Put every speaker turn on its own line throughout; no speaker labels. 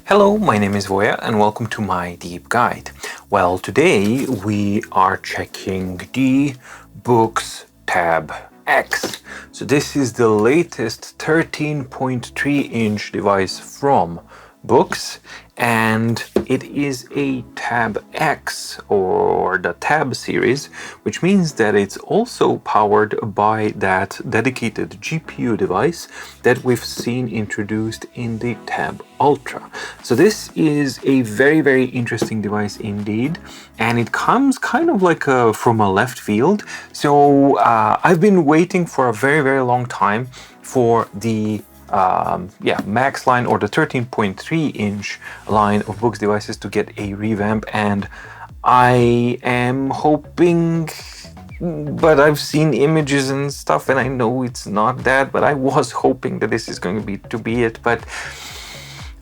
Hello, my name is Voya and welcome to my deep guide. Well, today we are checking the Boox Tab X. So this is the latest 13.3-inch device from Boox, and it is a Tab X, or the Tab series, which means that it's also powered by that dedicated GPU device that we've seen introduced in the Tab Ultra. So this is a very interesting device indeed, and it comes kind of like from a left field. So I've been waiting for a very long time for the Max line, or the 13.3-inch line of Boox devices, to get a revamp, and I am hoping, but I've seen images and stuff and I know it's not that, but I was hoping that this is going to be it. But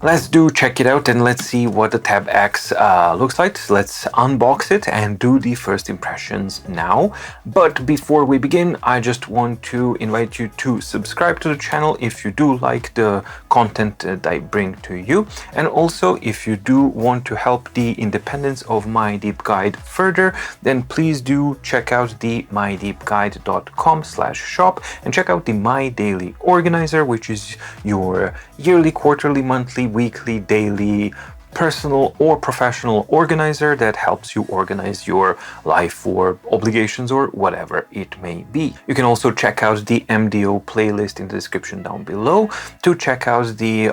let's check it out and let's see what the Tab X looks like. Let's unbox it and do the first impressions now. But before we begin, I just want to invite you to subscribe to the channel if you do like the content that I bring to you. And also, if you do want to help the independence of My Deep Guide further, then please do check out the mydeepguide.com/shop and check out the My Daily Organizer, which is your yearly, quarterly, monthly, weekly, daily, personal or professional organizer that helps you organize your life or obligations or whatever it may be. You can also check out the MDO playlist in the description down below to check out the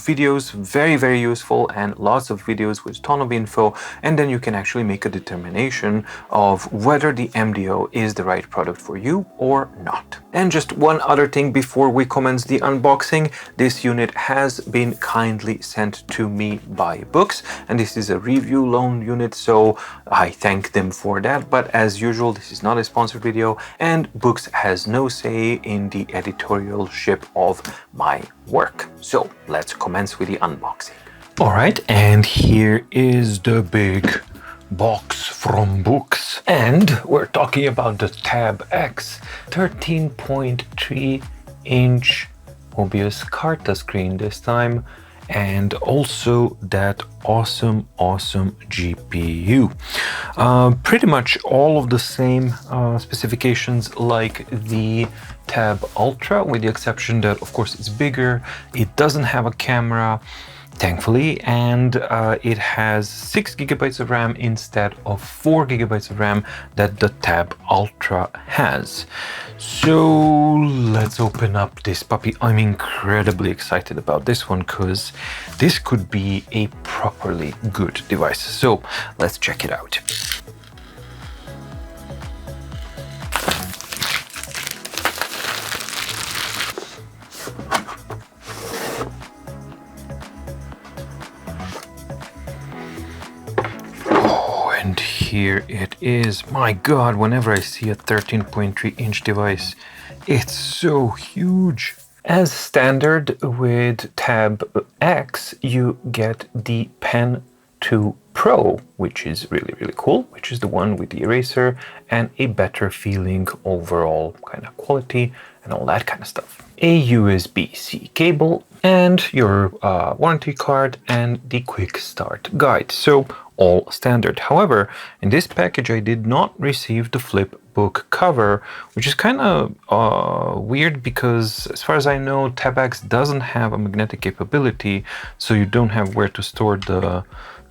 videos. Very useful, and lots of videos with a ton of info, and then you can actually make a determination of whether the MDO is the right product for you or not. And just one other thing before we commence the unboxing: this unit has been kindly sent to me by Boox, and this is a review loan unit, so I thank them for that. But as usual, this is not a sponsored video, and Boox has no say in the editorialship of my work. So let's commence with the unboxing. All right, and here is the big box from Boox, and we're talking about the Tab X 13.3-inch Mobius Carta screen this time, and also that awesome GPU. Pretty much all of the same specifications like the Tab Ultra, with the exception that, of course, it's bigger, it doesn't have a camera, thankfully, and it has 6 GB of RAM instead of 4 GB of RAM that the Tab Ultra has. So let's open up this puppy. I'm incredibly excited about this one because this could be a properly good device. So let's check it out. And here it is. My God, whenever I see a 13.3-inch device, it's so huge. As standard with Tab X, you get the Pen 2 Pro, which is really cool, which is the one with the eraser and a better feeling overall kind of quality and all that kind of stuff. A USB-C cable and your warranty card and the quick start guide. So all standard. However, in this package I did not receive the flip book cover, which is kind of weird because, as far as I know, Tab X doesn't have a magnetic capability, so you don't have where to store the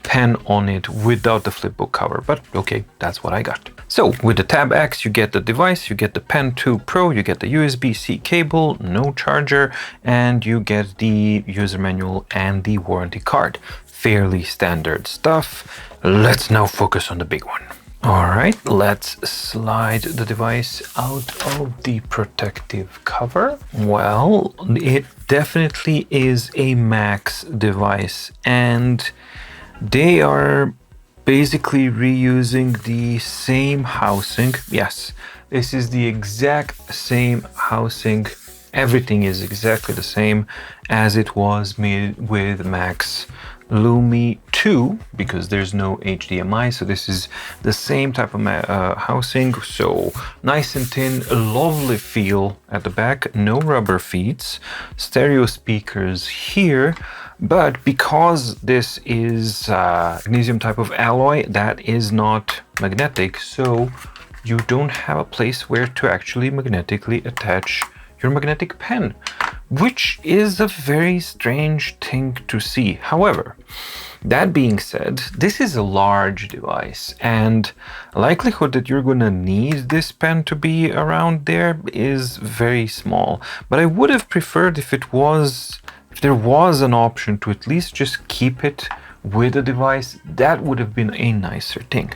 pen on it without the flipbook cover, but okay, that's what I got. So with the Tab X, you get the device, you get the Pen 2 Pro, you get the USB-C cable, no charger, and you get the user manual and the warranty card. Fairly standard stuff. Let's now focus on the big one. All right, let's slide the device out of the protective cover. Well, it definitely is a Max device, and they are basically reusing the same housing. Yes, this is the exact same housing. Everything is exactly the same as it was made with Max Lumi 2, because there's no HDMI, so this is the same type of housing. So nice and thin, a lovely feel at the back, no rubber feet, stereo speakers here, But because this is magnesium type of alloy, that is not magnetic, so you don't have a place where to actually magnetically attach your magnetic pen, which is a very strange thing to see. However, that being said, this is a large device, and the likelihood that you're going to need this pen to be around there is very small. But I would have preferred if there was an option to at least just keep it with the device. That would have been a nicer thing.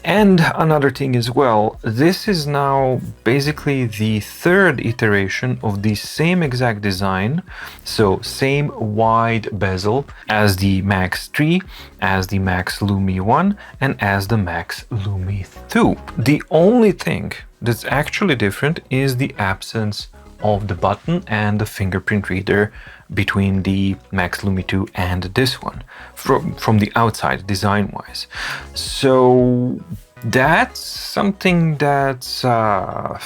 And another thing as well, this is now basically the third iteration of the same exact design. So same wide bezel as the Max 3, as the Max Lumi 1, and as the Max Lumi 2. The only thing that's actually different is the absence of the button and the fingerprint reader between the Max Lumi 2 and this one from the outside design wise. So that's something that's I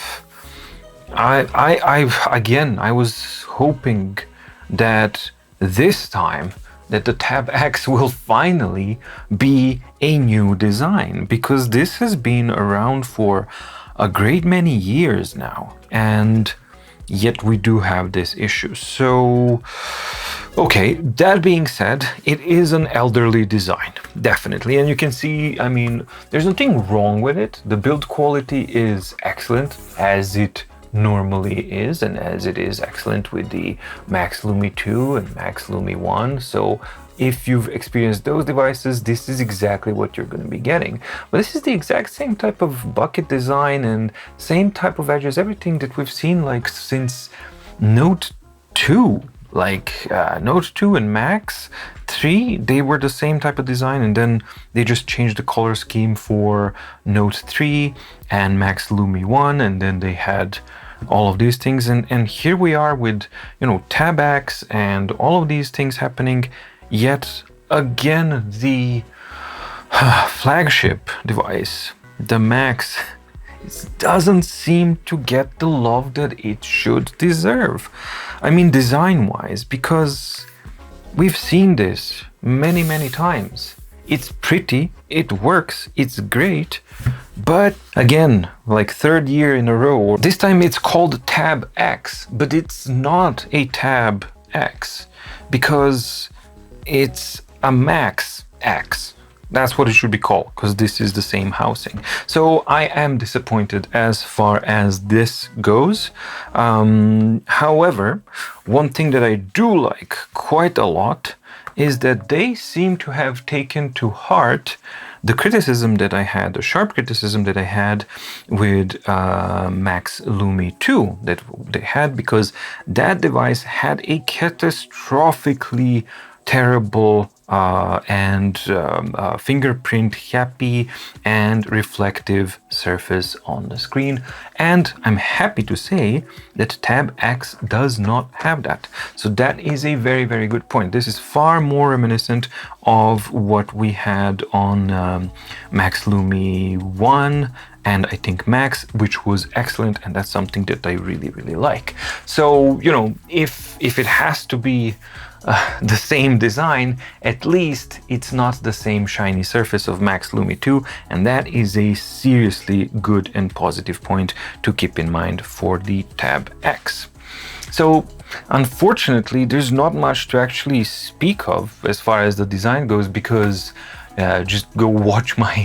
was hoping that this time that the Tab X will finally be a new design, because this has been around for a great many years now, and yet we do have this issue. So, okay, that being said, it is an elderly design, definitely. And you can see, I mean, there's nothing wrong with it. The build quality is excellent, as it normally is, and as it is excellent with the Max Lumi 2 and Max Lumi 1. So if you've experienced those devices, this is exactly what you're going to be getting. But this is the exact same type of bucket design and same type of edges, everything that we've seen like since Note 2. Like Note 2 and Max 3, they were the same type of design, and then they just changed the color scheme for Note 3 and Max Lumi 1, and then they had all of these things, and here we are with, you know, Tab X and all of these things happening. Yet again, the flagship device, the Max, it doesn't seem to get the love that it should deserve. I mean, design-wise, because we've seen this many times. It's pretty, it works, it's great, but again, like third year in a row, this time it's called Tab X, but it's not a Tab X, because it's a Max X. That's what it should be called, because this is the same housing. So I am disappointed as far as this goes. However, one thing that I do like quite a lot is that they seem to have taken to heart the criticism that I had, the sharp criticism that I had with Max Lumi 2 that they had, because that device had a catastrophically terrible and fingerprint happy and reflective surface on the screen, and I'm happy to say that Tab X does not have that. So that is a very good point. This is far more reminiscent of what we had on Max Lumi 1 and I think Max, which was excellent, and that's something that I really like. So, you know, if it has to be the same design, at least it's not the same shiny surface of Max Lumi 2, and that is a seriously good and positive point to keep in mind for the Tab X. So unfortunately, there's not much to actually speak of as far as the design goes, because just go watch my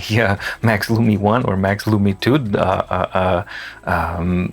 Max Lumi 1 or Max Lumi 2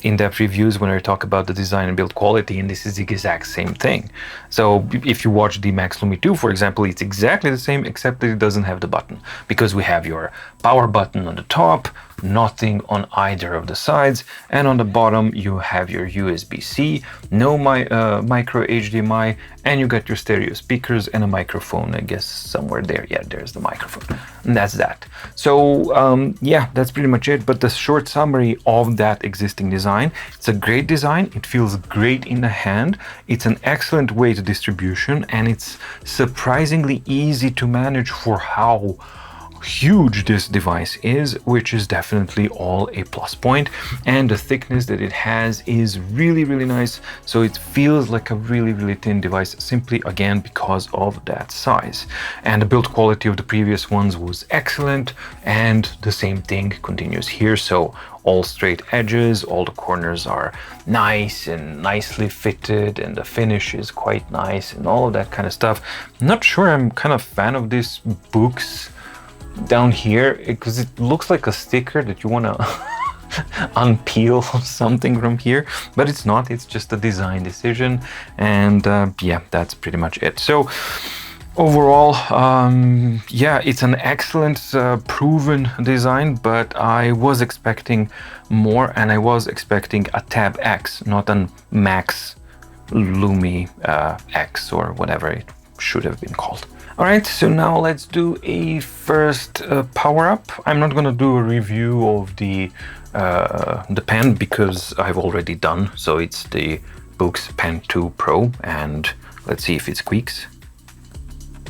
in-depth reviews when I talk about the design and build quality, and this is the exact same thing. So if you watch the Max Lumi 2, for example, it's exactly the same, except that it doesn't have the button, because we have your power button on the top, nothing on either of the sides, and on the bottom you have your USB-C, no micro HDMI, and you got your stereo speakers and a microphone, I guess somewhere there. Yeah, there's the microphone, and that's that. So yeah, that's pretty much it. But the short summary of that existing design: it's a great design, it feels great in the hand, it's an excellent weight distribution, and it's surprisingly easy to manage for how huge this device is, which is definitely all a plus point, and the thickness that it has is really nice, so it feels like a really thin device simply again because of that size. And the build quality of the previous ones was excellent, and the same thing continues here. So all straight edges, all the corners are nice and nicely fitted, and the finish is quite nice and all of that kind of stuff. I'm not sure I'm kind of fan of this Boox down here because it looks like a sticker that you want to unpeel something from here, but it's not. It's just a design decision, and yeah, that's pretty much it. So overall, yeah, it's an excellent proven design, but I was expecting more, and I was expecting a Tab X, not an Max Lumi X or whatever it should have been called. All right, so now let's do a first power up. I'm not gonna do a review of the pen because I've already done. So it's the Boox Pen 2 Pro, and let's see if it squeaks.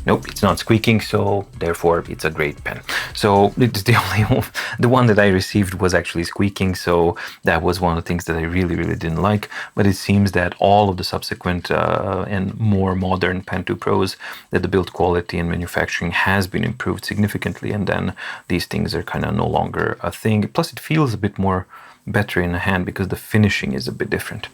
Nope, it's not squeaking, so therefore it's a great pen. So it's the one that I received was actually squeaking, so that was one of the things that I really didn't like. But it seems that all of the subsequent and more modern Pen 2 Pros, that the build quality and manufacturing has been improved significantly, and then these things are kind of no longer a thing. Plus it feels a bit more better in the hand because the finishing is a bit different.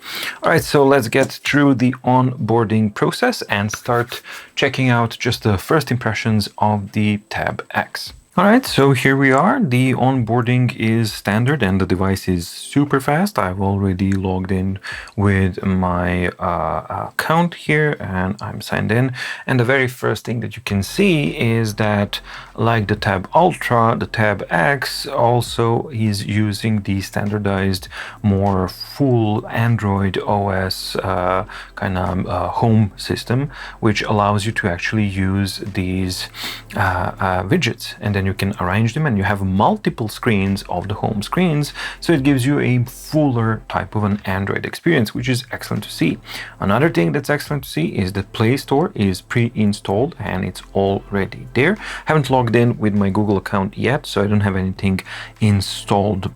All right, so let's get through the onboarding process and start checking out just the first impressions of the Tab X. All right, so here we are. The onboarding is standard and the device is super fast. I've already logged in with my account here and I'm signed in. And the very first thing that you can see is that, like the Tab Ultra, the Tab X also is using the standardized, more full Android OS kind of home system, which allows you to actually use these widgets, and then you can arrange them and you have multiple screens of the home screens, so it gives you a fuller type of an Android experience, which is excellent to see. Another thing that's excellent to see is that Play Store is pre-installed and it's already there. Haven't logged in with my Google account yet, so I don't have anything installed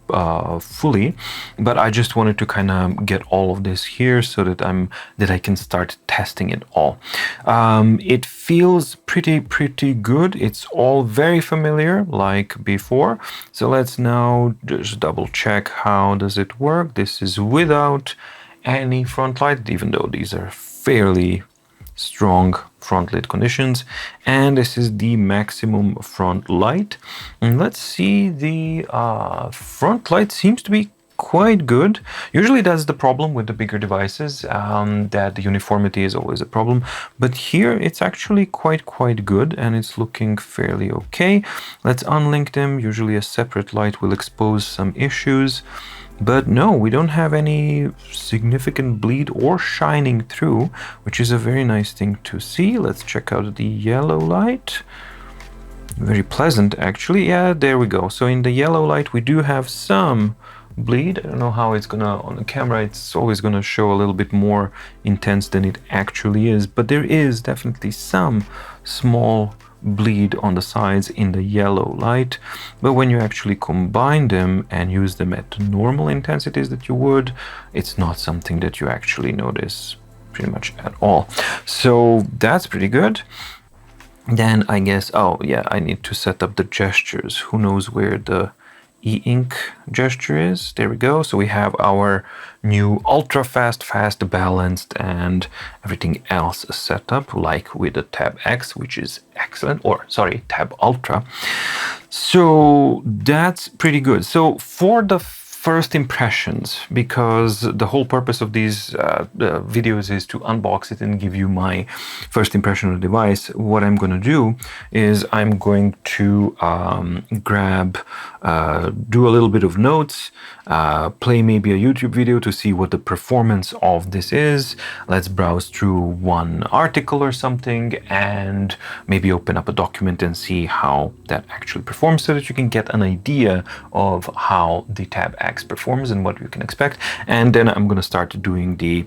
fully, but I just wanted to kind of get all of this here so that I can start testing it all. It feels pretty good. It's all very familiar like before. So let's now just double check how does it work. This is without any front light, even though these are fairly strong front lit conditions, and this is the maximum front light. And let's see, the front light seems to be quite good. Usually that's the problem with the bigger devices, that the uniformity is always a problem, but here it's actually quite good and it's looking fairly okay. Let's unlink them. Usually a separate light will expose some issues, but no, we don't have any significant bleed or shining through, which is a very nice thing to see. Let's check out the yellow light. Very pleasant actually. Yeah, there we go. So in the yellow light we do have some bleed. I don't know how it's gonna, on the camera it's always gonna show a little bit more intense than it actually is, but there is definitely some small bleed on the sides in the yellow light. But when you actually combine them and use them at the normal intensities that you would, it's not something that you actually notice pretty much at all. So that's pretty good. Then I guess, oh yeah, I need to set up the gestures. Who knows where the e-ink gesture is? There we go. So we have our new ultra fast, balanced, and everything else set up like with the Tab X, which is excellent, or sorry, Tab Ultra. So that's pretty good. So for the first impressions, because the whole purpose of these videos is to unbox it and give you my first impression of the device, what I'm going to do is I'm going to do a little bit of notes, play maybe a YouTube video to see what the performance of this is. Let's browse through one article or something and maybe open up a document and see how that actually performs, so that you can get an idea of how the Tab X max performance and what you can expect. And then I'm going to start doing the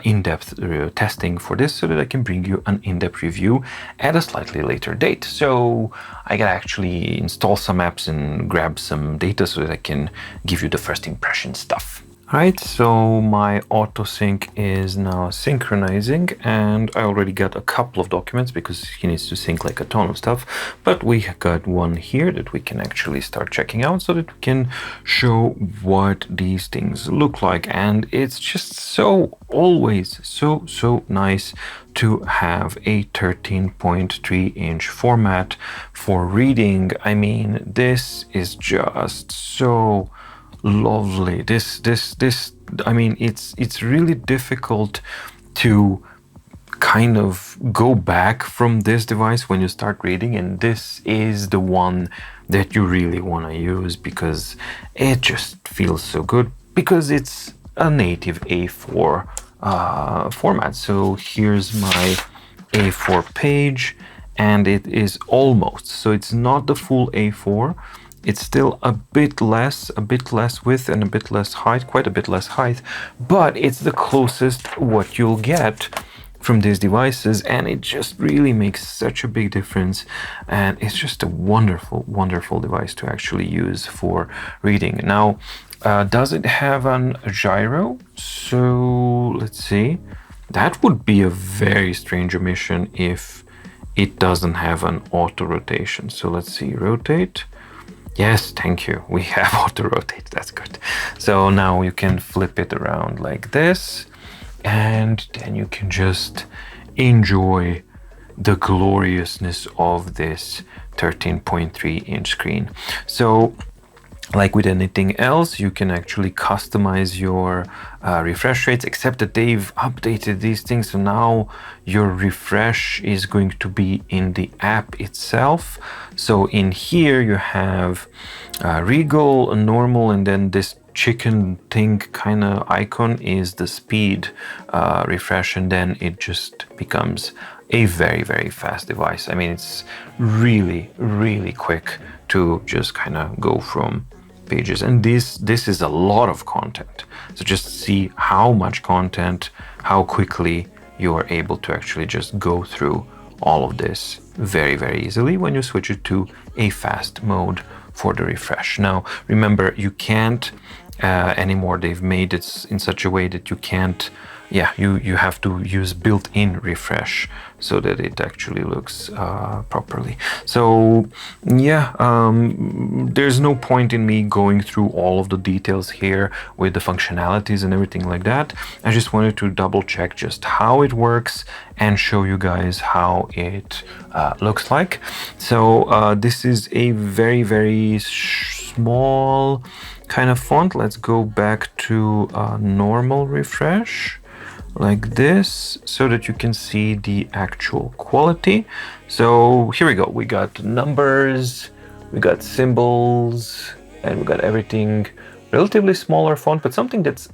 in-depth testing for this so that I can bring you an in-depth review at a slightly later date. So I gotta actually install some apps and grab some data so that I can give you the first impression stuff. Alright, so my autosync is now synchronizing, and I already got a couple of documents because he needs to sync like a ton of stuff, but we got one here that we can actually start checking out so that we can show what these things look like. And it's just so always so nice to have a 13.3-inch format for reading. I mean, this is just so lovely. This I mean, it's really difficult to kind of go back from this device when you start reading, and this is the one that you really want to use because it just feels so good, because it's a native A4 format. So here's my A4 page, and it is almost, so it's not the full A4. It's still a bit less width and a bit less height, quite a bit less height, but it's the closest what you'll get from these devices, and it just really makes such a big difference. And it's just a wonderful device to actually use for reading. Now, does it have an gyro? So let's see. That would be a very strange omission if it doesn't have an auto rotation. So let's see, rotate. Yes, thank you. We have auto rotate. That's good. So now you can flip it around like this, and then you can just enjoy the gloriousness of this 13.3-inch screen. So like with anything else, you can actually customize your refresh rates, except that they've updated these things. So now your refresh is going to be in the app itself. So in here you have Regal, normal, and then this chicken thing kind of icon is the speed refresh, and then it just becomes a very fast device. I mean, it's really quick to just kind of go from pages, and this is a lot of content. So just see how much content, how quickly you are able to actually just go through all of this very easily when you switch it to a fast mode for the refresh. Now remember, you can't anymore, they've made it in such a way that you can't, you have to use built-in refresh so that it actually looks properly. So there's no point in me going through all of the details here with the functionalities and everything like that. I just wanted to double check just how it works and show you guys how it looks like. So this is a very small kind of font. Let's go back to normal refresh like this so that you can see the actual quality. So here we go. We got numbers, we got symbols, and we got everything. Relatively smaller font, but something that's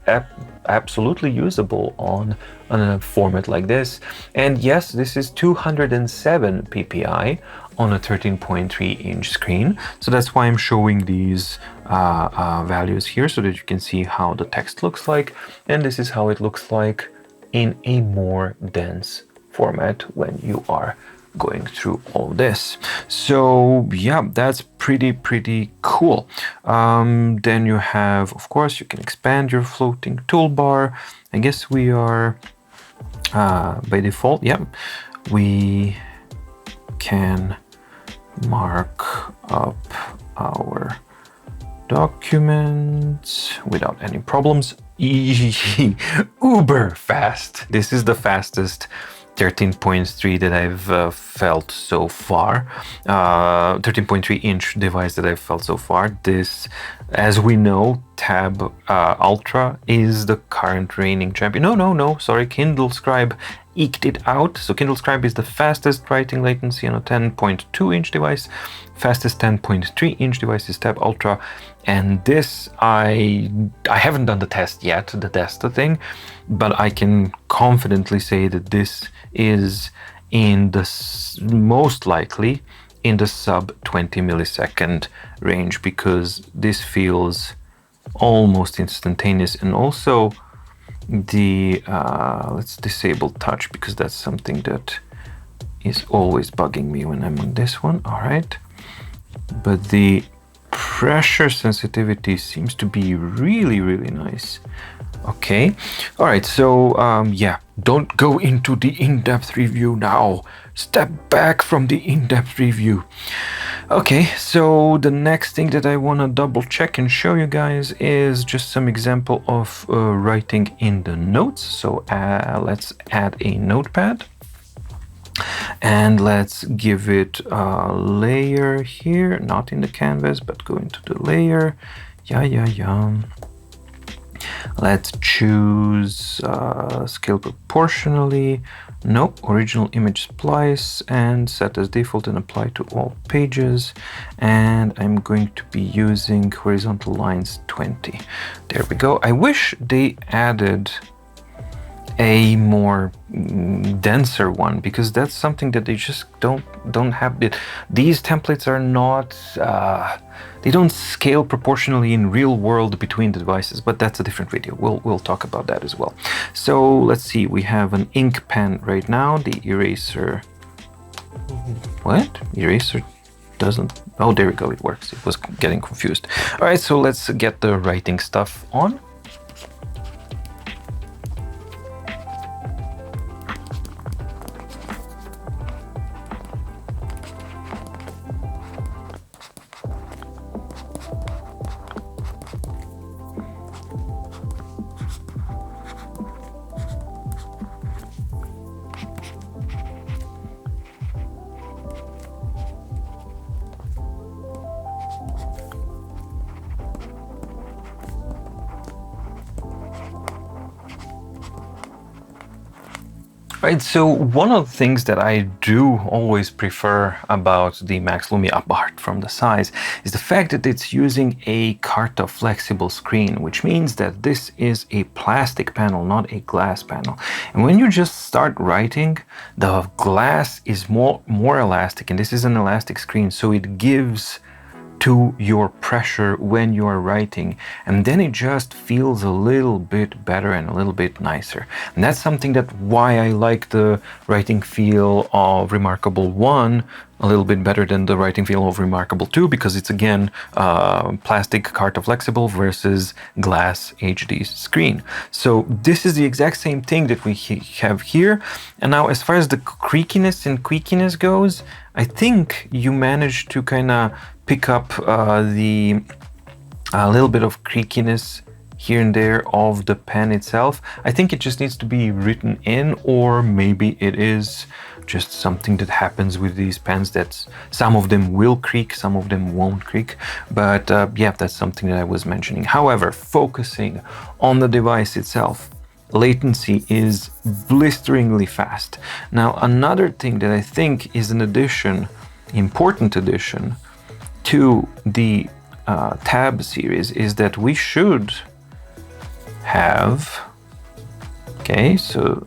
absolutely usable on a format like this. And yes, this is 207 ppi on a 13.3-inch screen. So that's why I'm showing these values here so that you can see how the text looks like. And this is how it looks like in a more dense format when you are going through all this. So yeah, that's pretty cool. Then you have, of course, you can expand your floating toolbar. I guess we are by default, we can mark up our documents without any problems. Uber fast. This is the fastest 13.3 that I've felt so far. 13.3-inch device that I've felt so far. This, as we know, Tab Ultra is the current reigning champion. No, sorry, Kindle Scribe eked it out. So Kindle Scribe is the fastest writing latency on a 10.2-inch device. Fastest 10.3-inch device is Tab Ultra. And this, I haven't done the test yet, the tester thing, but I can confidently say that this is in the most likely in the sub 20 millisecond range, because this feels almost instantaneous. And also the let's disable touch, because that's something that is always bugging me when I'm on this one. All right, but the pressure sensitivity seems to be really, really nice. Okay, all right, so yeah, don't go into the in-depth review now. Step back from the in-depth review. Okay, so the next thing that I want to double check and show you guys is just some example of writing in the notes. So let's add a notepad. And let's give it a layer here, not in the canvas, but go into the layer. Yeah. Let's choose scale proportionally. No, original image splice, and set as default and apply to all pages. And I'm going to be using horizontal lines 20. There we go. I wish they added a more denser one, because that's something that they just don't have. These templates are not they don't scale proportionally in real world between the devices, but that's a different video. We'll talk about that as well. So let's see, we have an ink pen right now. The eraser, what? Eraser doesn't, oh, there we go, it works. It was getting confused. All right, so let's get the writing stuff on. Right, so one of the things that I do always prefer about the Max Lumia, apart from the size, is the fact that it's using a Carta flexible screen, which means that this is a plastic panel, not a glass panel. And when you just start writing, the glass is more elastic, and this is an elastic screen, so it gives to your pressure when you are writing, and then it just feels a little bit better and a little bit nicer. And that's something that why I like the writing feel of Remarkable 1 a little bit better than the writing feel of Remarkable 2, because it's again plastic Carta flexible versus glass HD screen. So this is the exact same thing that we have here. And now as far as the creakiness and squeakiness goes, I think you managed to kind of pick up the little bit of creakiness here and there of the pen itself. I think it just needs to be written in, or maybe it is just something that happens with these pens, that some of them will creak, some of them won't creak. But yeah, that's something that I was mentioning. However, focusing on the device itself, latency is blisteringly fast. Now, another thing that I think is an addition, important addition, to the Tab series is that we should have, okay, so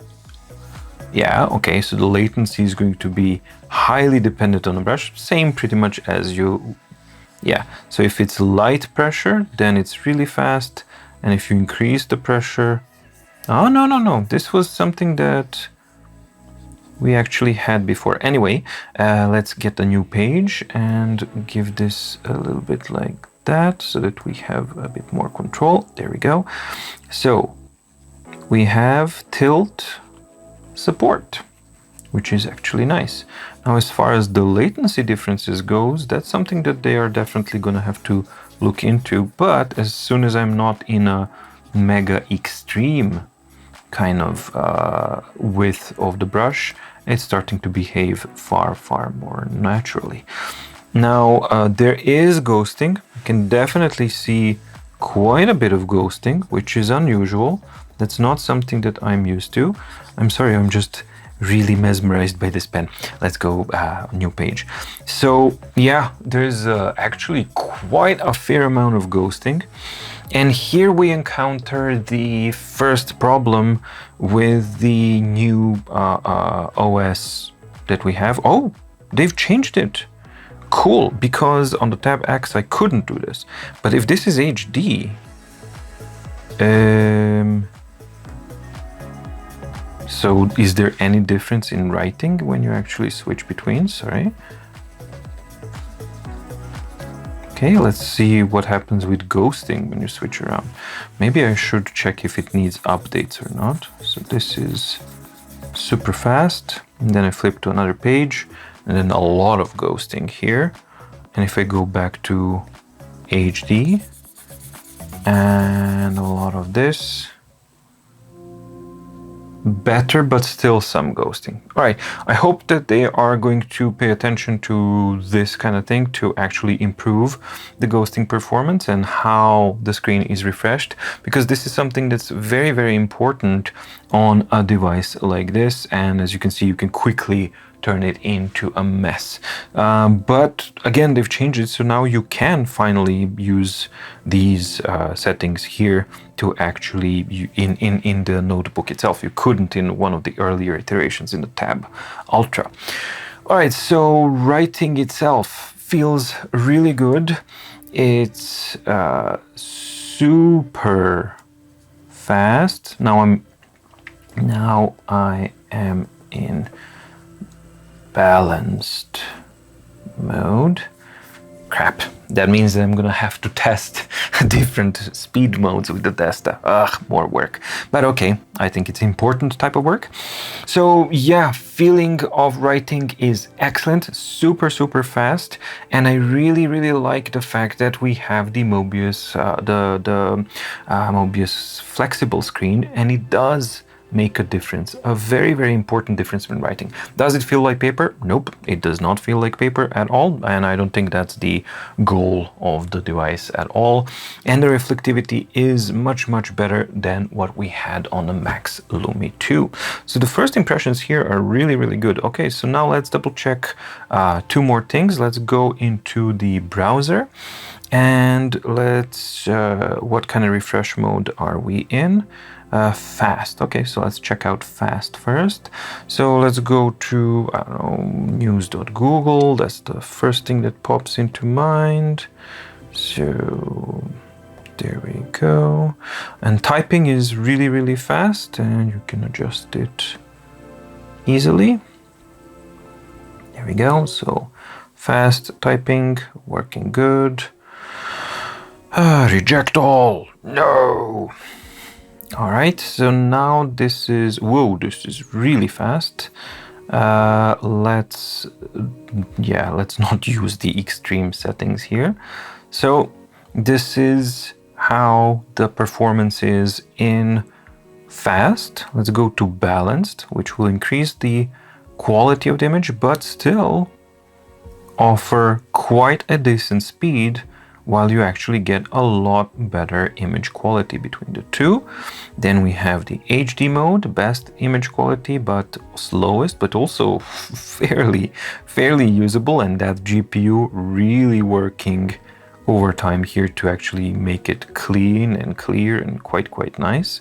yeah, okay, so the latency is going to be highly dependent on the brush, same pretty much as you, yeah, so if it's light pressure, then it's really fast, and if you increase the pressure, oh, no, this was something that we actually had before. Anyway, let's get a new page and give this a little bit like that so that we have a bit more control. There we go. So we have tilt support, which is actually nice. Now, as far as the latency differences goes, that's something that they are definitely going to have to look into. But as soon as I'm not in a mega extreme kind of width of the brush, it's starting to behave far more naturally. Now there is ghosting. You can definitely see quite a bit of ghosting, which is unusual. That's not something that I'm used to. I'm sorry, I'm just really mesmerized by this pen. Let's go new page. So yeah, there's actually quite a fair amount of ghosting. And here we encounter the first problem with the new OS that we have. Oh, they've changed it. Cool, because on the Tab X I couldn't do this. But if this is HD, So is there any difference in writing when you actually switch between? Sorry. Okay, let's see what happens with ghosting when you switch around. Maybe I should check if it needs updates or not. So this is super fast. And then I flip to another page and then a lot of ghosting here. And if I go back to HD and a lot of this, better, but still some ghosting. All right, I hope that they are going to pay attention to this kind of thing to actually improve the ghosting performance and how the screen is refreshed, because this is something that's very, very important on a device like this. And as you can see, you can quickly turn it into a mess. But again, they've changed it, so now you can finally use these settings here to actually in the notebook itself. You couldn't in one of the earlier iterations in the Tab Ultra. All right, so writing itself feels really good. It's super fast. Now I am in balanced mode. Crap, that means that I'm gonna have to test different speed modes with the tester. More work. But okay, I think it's important type of work. So yeah, feeling of writing is excellent, super, super fast. And I really, really like the fact that we have the Mobius, Mobius flexible screen, and it does make a difference, a very, very important difference when writing. Does it feel like paper? Nope, it does not feel like paper at all, and I don't think that's the goal of the device at all. And the reflectivity is much, much better than what we had on the Max Lumi 2. So the first impressions here are really, really good. Okay, so now let's double check two more things. Let's go into the browser and let's, what kind of refresh mode are we in? Fast. Okay, so let's check out fast first. So let's go to, I don't know, news.google. That's the first thing that pops into mind. So there we go. And typing is really, really fast, and you can adjust it easily. There we go. So fast typing, working good. Reject all. No. All right, so now this is, whoa, this is really fast. Let's not use the extreme settings here. So this is how the performance is in fast. Let's go to balanced, which will increase the quality of the image, but still offer quite a decent speed, while you actually get a lot better image quality between the two. Then we have the HD mode, best image quality, but slowest, but also fairly usable, and that GPU really working overtime here to actually make it clean and clear and quite nice.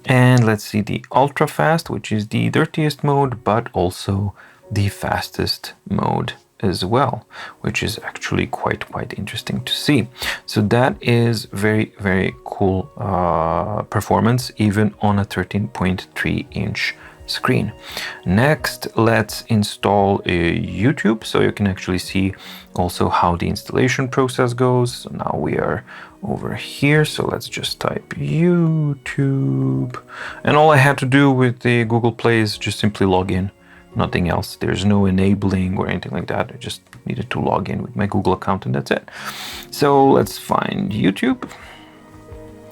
And let's see the ultra fast, which is the dirtiest mode, but also the fastest mode as well, which is actually quite interesting to see. So that is very, very cool performance, even on a 13.3 inch screen. Next, let's install YouTube, so you can actually see also how the installation process goes. So now we are over here, so let's just type YouTube, and all I had to do with the Google Play is just simply log in. Nothing else. There's no enabling or anything like that. I just needed to log in with my Google account and that's it. So let's find YouTube,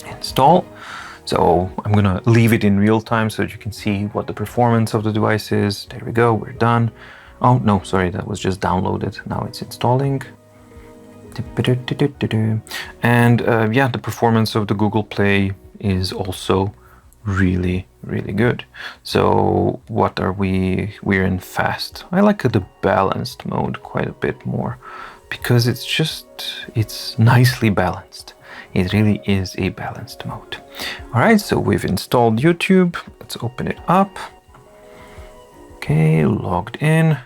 install. So I'm gonna leave it in real time so that you can see what the performance of the device is. There we go, we're done. Oh no, sorry, that was just downloaded. Now it's installing. And yeah, the performance of the Google Play is also really good. So what are we? We're in fast. I like the balanced mode quite a bit more because it's nicely balanced. It really is a balanced mode. All right, so we've installed YouTube. Let's open it up. Okay, logged in.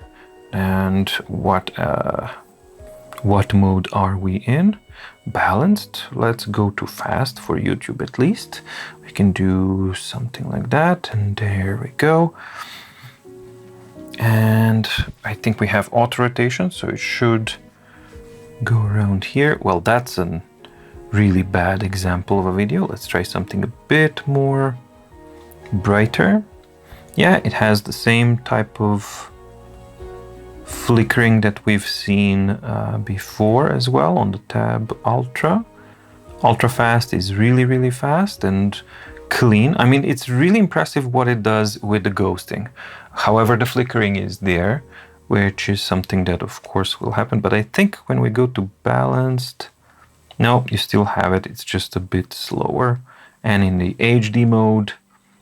And what mode are we in? balanced. Let's go to fast for YouTube at least. We can do something like that, and there we go. And I think we have auto rotation, so it should go around here. Well, that's a really bad example of a video. Let's try something a bit more brighter. Yeah, it has the same type of flickering that we've seen before as well on the Tab Ultra. Ultra fast is really fast and clean. I mean, it's really impressive what it does with the ghosting. However, the flickering is there, which is something that of course will happen. But I think when we go to balanced, no, you still have it. It's just a bit slower. And in the HD mode,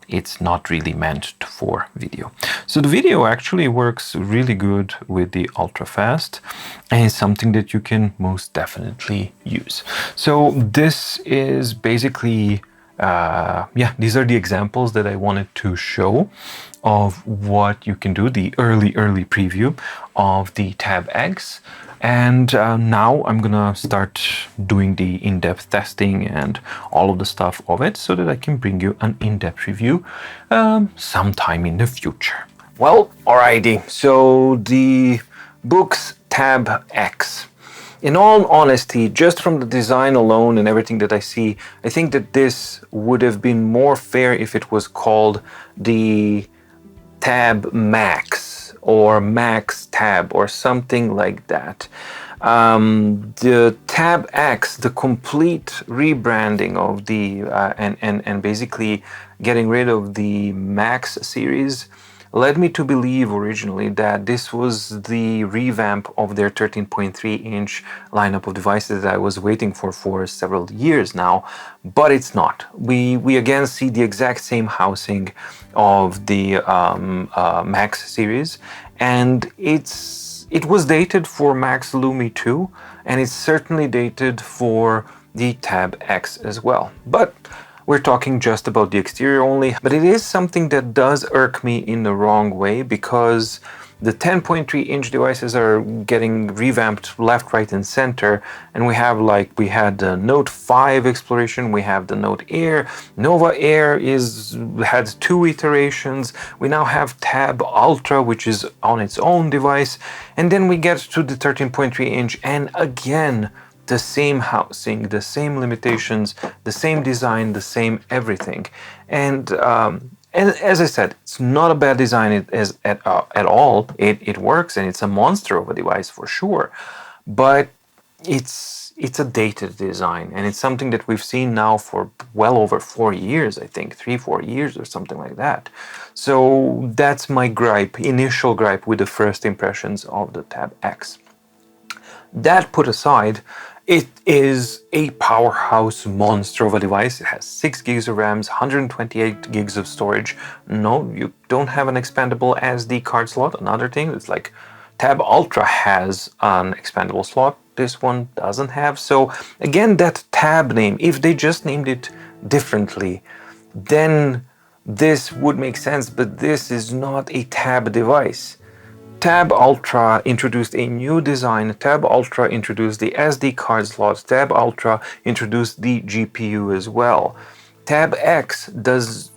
it's not really meant for video. So the video actually works really good with the ultra fast and is something that you can most definitely use. So this is basically, yeah, these are the examples that I wanted to show of what you can do, the early preview of the Tab X. And now I'm gonna start doing the in-depth testing and all of the stuff of it so that I can bring you an in-depth review sometime in the future. Well, alrighty, so the Boox Tab X. In all honesty, just from the design alone and everything that I see, I think that this would have been more fair if it was called the Tab Max or Max Tab or something like that. The Tab X, the complete rebranding of the and basically getting rid of the Max series led me to believe originally that this was the revamp of their 13.3-inch lineup of devices that I was waiting for several years now, but it's not. We again see the exact same housing of the Max series, and it was dated for Max Lumi 2, and it's certainly dated for the Tab X as well. But we're talking just about the exterior only, but it is something that does irk me in the wrong way because the 10.3-inch devices are getting revamped left, right, and center, and we had the Note 5 exploration, we have the Note Air, Nova Air had 2 iterations, we now have Tab Ultra, which is on its own device, and then we get to the 13.3-inch, and again, the same housing, the same limitations, the same design, the same everything. And as I said, it's not a bad design at all. It works, and it's a monster of a device for sure. But it's a dated design, and it's something that we've seen now for well over 4 years, I think, 3-4 years or something like that. So that's my initial gripe with the first impressions of the Tab X. That put aside, it is a powerhouse monster of a device. It has 6 gigs of RAM, 128 gigs of storage. No, you don't have an expandable SD card slot. Another thing, it's like Tab Ultra has an expandable slot. This one doesn't have. So again, that Tab name, if they just named it differently, then this would make sense, but this is not a Tab device. Tab Ultra introduced a new design. Tab Ultra introduced the SD card slot. Tab Ultra introduced the GPU as well. Tab X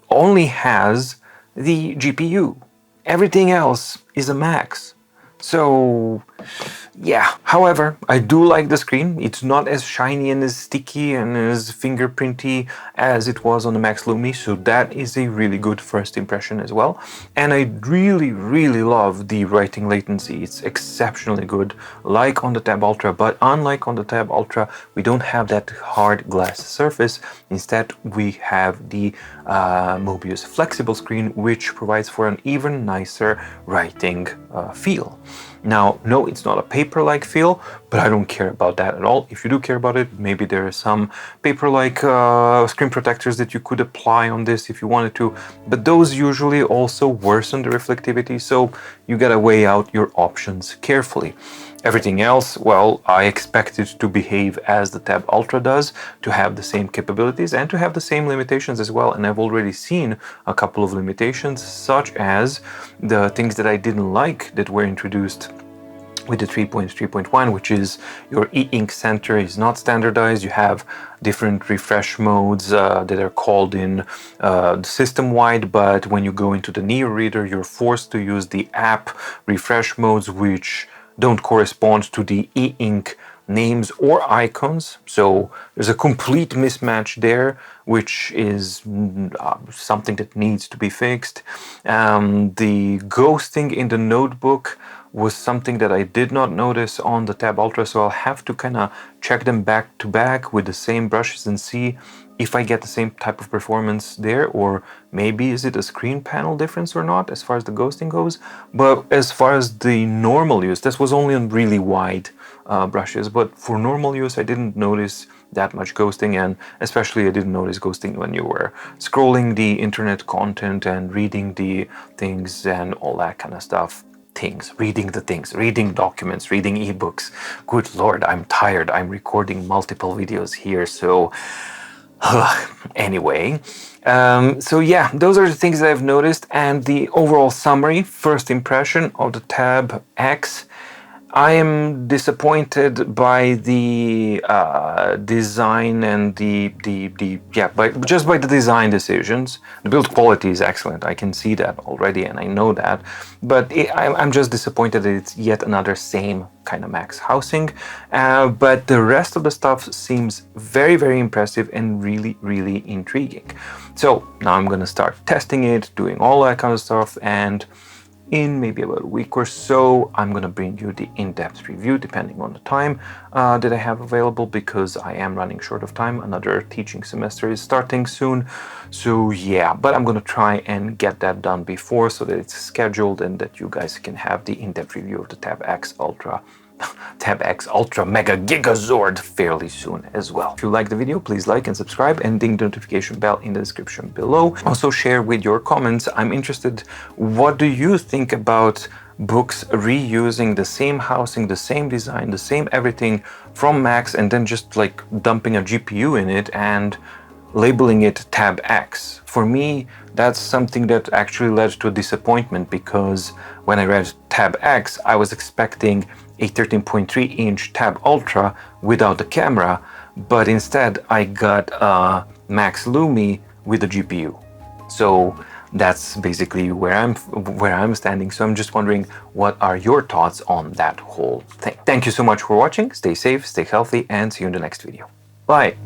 only has the GPU. Everything else is a Max. So yeah, however, I do like the screen. It's not as shiny and as sticky and as fingerprinty as it was on the Max Lumi, so that is a really good first impression as well. And I really love the writing latency. It's exceptionally good, like on the Tab Ultra, but unlike on the Tab Ultra, we don't have that hard glass surface. Instead, we have the Mobius flexible screen, which provides for an even nicer writing feel. Now, no, it's not a paper-like feel, but I don't care about that at all. If you do care about it, maybe there are some paper-like screen protectors that you could apply on this if you wanted to, but those usually also worsen the reflectivity, so you gotta weigh out your options carefully. Everything else, well, I expect it to behave as the Tab Ultra does, to have the same capabilities and to have the same limitations as well. And I've already seen a couple of limitations, such as the things that I didn't like that were introduced with the 3.3.1, which is your e-ink center is not standardized. You have different refresh modes that are called in system-wide, but when you go into the Neo reader, you're forced to use the app refresh modes, which don't correspond to the e-ink names or icons. So there's a complete mismatch there, which is something that needs to be fixed. The ghosting in the notebook was something that I did not notice on the Tab Ultra, so I'll have to kind of check them back to back with the same brushes and see if I get the same type of performance there, or maybe is it a screen panel difference or not as far as the ghosting goes. But as far as the normal use, this was only on really wide brushes, but for normal use I didn't notice that much ghosting, and especially I didn't notice ghosting when you were scrolling the internet content and reading the things and all that kind of stuff. Reading documents, reading ebooks. Good Lord, I'm tired. I'm recording multiple videos here, so anyway. So yeah, those are the things that I've noticed, and the overall summary, first impression of the Tab X. I am disappointed by the design and just by the design decisions. The build quality is excellent. I can see that already, and I know that. But I'm just disappointed that it's yet another same kind of Max housing. But the rest of the stuff seems very, very impressive and really, really intriguing. So now I'm gonna start testing it, doing all that kind of stuff, and in maybe about a week or so, I'm going to bring you the in-depth review depending on the time that I have available, because I am running short of time. Another teaching semester is starting soon. So yeah, but I'm going to try and get that done before so that it's scheduled and that you guys can have the in-depth review of the Tab X Ultra Mega Gigazord fairly soon as well. If you like the video, please like and subscribe and ding the notification bell in the description below. Also share with your comments. I'm interested, what do you think about Boox reusing the same housing, the same design, the same everything from Max, and then just like dumping a GPU in it and labeling it Tab X? For me, that's something that actually led to a disappointment, because when I read Tab X, I was expecting a 13.3-inch Tab Ultra without the camera, but instead I got a Max Lumi with a GPU. So that's basically where I'm standing. So I'm just wondering, what are your thoughts on that whole thing? Thank you so much for watching. Stay safe, stay healthy, and see you in the next video. Bye.